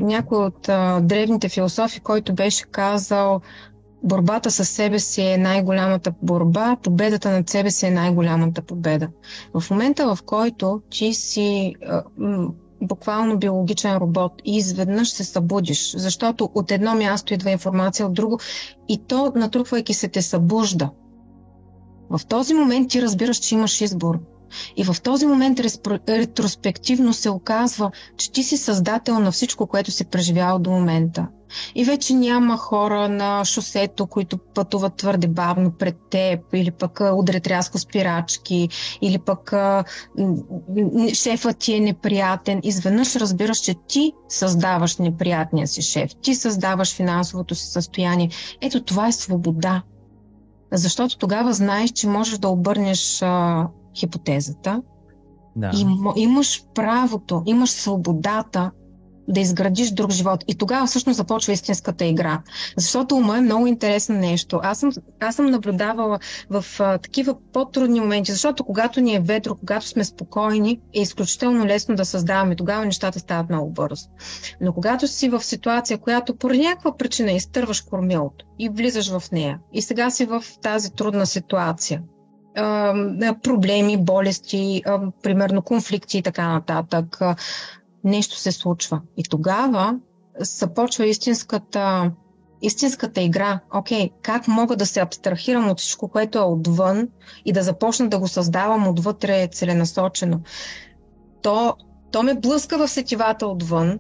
някой от древните философи, който беше казал: борбата със себе си е най-голямата борба, победата над себе си е най-голямата победа. В момента, в който ти си буквално биологичен робот и изведнъж се събудиш, защото от едно място идва информация, от друго, и то, натрупвайки се, те събужда. В този момент ти разбираш, че имаш избор. И в този момент ретроспективно се оказва, че ти си създател на всичко, което си преживял до момента. И вече няма хора на шосето, които пътуват твърде бавно пред теб, или пък удрят рязко спирачки, или пък шефът ти е неприятен. Изведнъж разбираш, че ти създаваш неприятния си шеф, ти създаваш финансовото си състояние. Ето това е свобода. Защото тогава знаеш, че можеш да обърнеш хипотезата. Да. И имаш правото, имаш свободата да изградиш друг живот. И тогава всъщност започва истинската игра. Защото ума е много интересно нещо. Аз съм наблюдавала в такива по-трудни моменти, защото когато ни е ведро, когато сме спокойни, е изключително лесно да създаваме. Тогава нещата стават много бързо. Но когато си в ситуация, която по някаква причина изтърваш кормилото и влизаш в нея, и сега си в тази трудна ситуация, проблеми, болести, примерно конфликти и така нататък, нещо се случва. И тогава започва истинската игра. Окей, как мога да се абстрахирам от всичко, което е отвън, и да започна да го създавам отвътре целенасочено. То ме блъска в сетивата отвън,